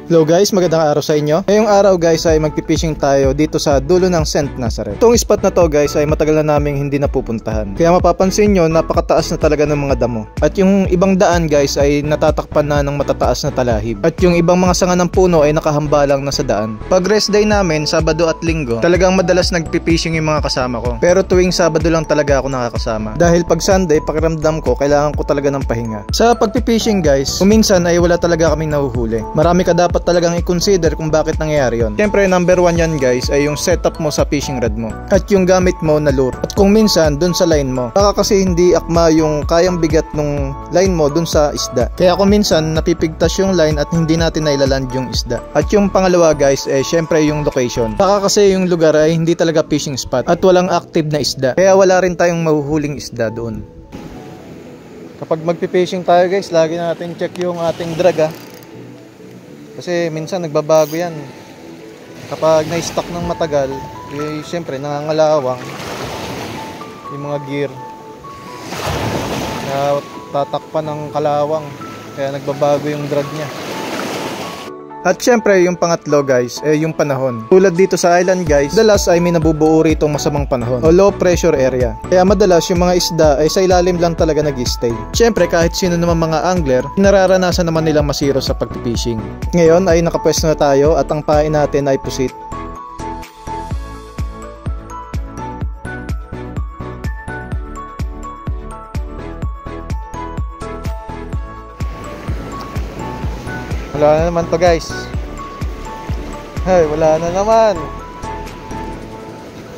Hello guys, magandang araw sa inyo. Ngayong araw guys ay magpipishing tayo dito sa dulo ng St. Nazareth. Itong spot na to guys ay matagal na naming hindi napupuntahan. Kaya mapapansin nyo, napakataas na talaga ng mga damo. At yung ibang daan guys ay natatakpan na ng matataas na talahib. At yung ibang mga sanga ng puno ay nakahambalang na sa daan. Pag rest day namin, Sabado at Linggo, talagang madalas nagpipishing yung mga kasama ko. Pero tuwing Sabado lang talaga ako nakakasama. Dahil pag Sunday, pakiramdam ko, kailangan ko talaga ng pahinga. Sa pagpipishing guys, kuminsan ay wala talaga kaming nahuhuli. Marami ka dapat talagang i-consider kung bakit nangyayari yon. Siyempre, number 1 yan guys ay yung setup mo sa fishing rod mo at yung gamit mo na lure. At kung minsan dun sa line mo, baka kasi hindi akma yung kayang bigat nung line mo dun sa isda. Kaya kung minsan napipigtas yung line at hindi natin nailaland yung isda. At yung pangalawa guys syempre yung location. Baka kasi yung lugar ay hindi talaga fishing spot at walang active na isda. Kaya wala rin tayong mahuhuling isda doon. Kapag magpipishing tayo guys, lagi natin check yung ating drag Kasi minsan nagbabago yan. Kapag na-stock ng matagal, siyempre nangangalawang yung mga gear na tatakpan ng kalawang. Kaya nagbabago yung drag niya. At syempre yung pangatlo guys, yung panahon. Tulad dito sa island guys, madalas ay may nabubuo rito masamang panahon o low pressure area. Kaya madalas yung mga isda ay sa ilalim lang talaga nag-stay. Syempre kahit sino naman mga angler, nararanasan naman nilang masiro sa pagpipishing. Ngayon ay nakapwesto na tayo at ang pain natin ay pusit. Wala na naman to guys. Hey, wala na naman.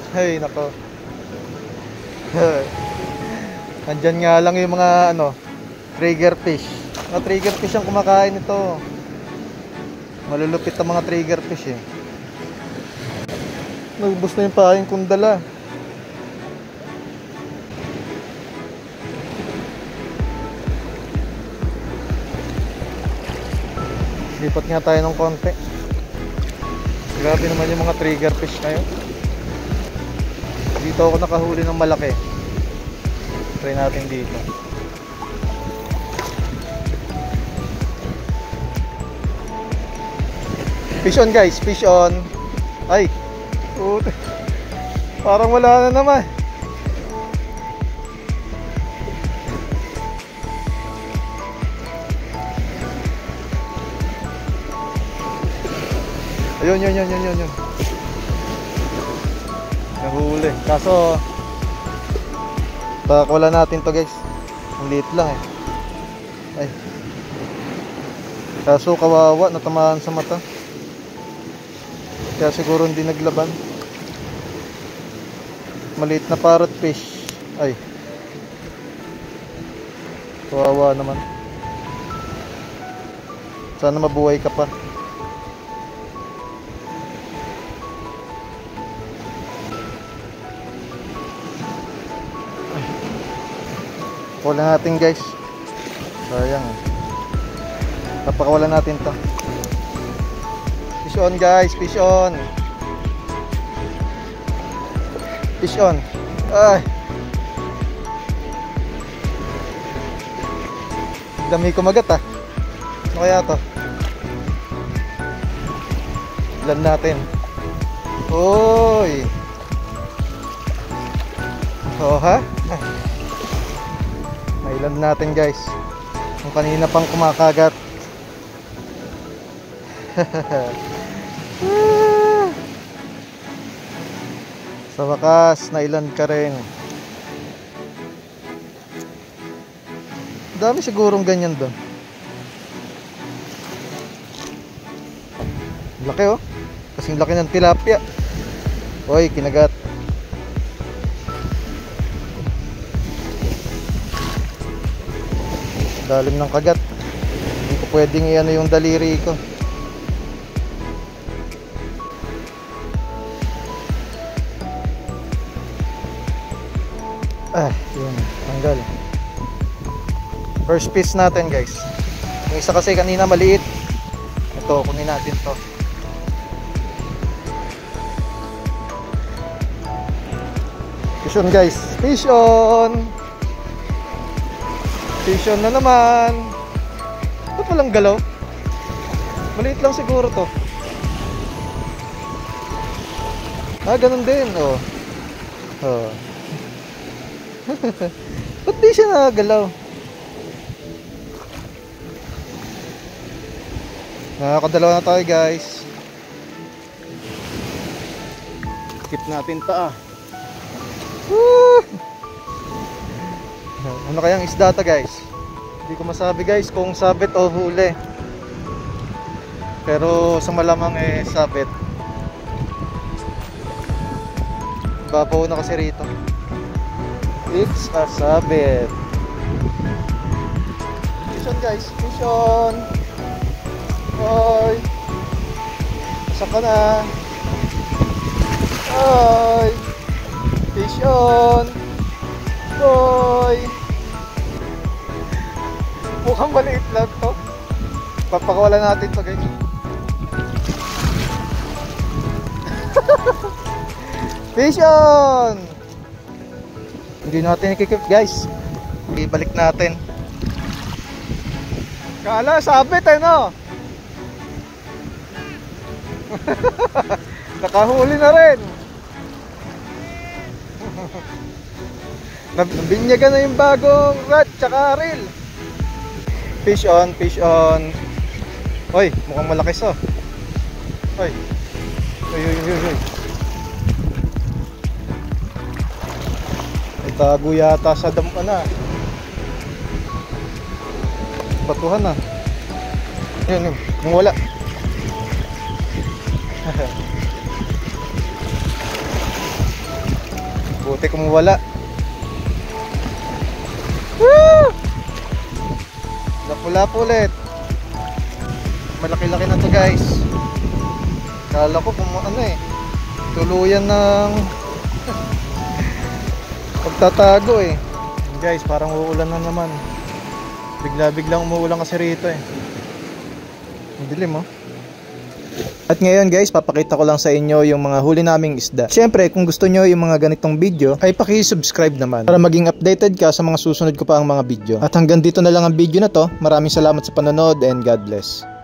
Hey, nako. Nandyan nga lang yung mga trigger fish. Mga trigger fish ang kumakain ito. Malulupit ang mga trigger fish Naubos na yung pain kong dala. Lipat nga tayo ng konti. Grabe naman yung mga trigger fish ngayon. Dito ako nakahuli ng malaki. Try natin dito. Fish on guys, fish on. Ay, parang wala na naman. Ayun, yun. Nahuli. Kaso wala natin to guys. Ang liit lang Ay. Kaso kawawa, natamaan sa mata. Kaya siguro hindi naglaban. Maliit na parrot fish. Ay. Kawawa naman. Sana mabuhay ka pa. Wala natin guys. Sayang napakawala natin to. Fish on guys, fish on. Fish on. Ay, dami kumagat Ano kaya to? Ilan natin. Oy. Nailand natin guys. Yung kanina pang kumakagat. Sa wakas nailand ka rin. Dami sigurong ganyan doon. Laki kasing laki ng tilapia. Oy, kinagat. Dalim ng kagat. Hindi ko pwedeng yung daliri ko. Yun, tanggal. First piece natin guys. Yung isa kasi kanina maliit. Ito, kunin natin to. Fish on guys, fish on. Fish on na naman. Ba't walang galaw? Maliit lang siguro to. Ganun din, oh. Oh. Ba't di siya nakagalaw? Nakakadalawa na tayo, guys. Skip natin pa. Woo! Ano kayang isda to, guys? Hindi ko masabi, guys, kung sabit o huli. Pero sa malamang sabit. Babaw na kasi rito. It's a sabit. Fish on, guys. Fish on. Hoy. Saan ka na? Hoy. Fish on. Hoy. Mukhang maliit lang to. Papakawalan natin to, guys. Fish on! Hindi natin ikikip, guys. Ibalik natin. Kala sabit, no? Nakahuli na rin. Nabinyagan na yung bagong rod tsaka reel. Fish on, fish on. Hoy, mukhang malaki so. Hoy. Hoy, hoy, hoy, hoy. Tago yata sa dam na. Batuhan na. Yan, wala. Buti kung wala. Woo! Lapu-lapu ulit. Malaki-laki na to, guys. Kala ko kung ano tuluyan ng pagtatago Guys, parang uulan na naman. Bigla-biglang umuulan kasi rito Ang dilim At ngayon, guys, papakita ko lang sa inyo yung mga huli naming isda. Siyempre, kung gusto nyo yung mga ganitong video, ay paki-subscribe naman para maging updated ka sa mga susunod ko pa ang mga video. At hanggang dito na lang ang video na to. Maraming salamat sa panonood and God bless.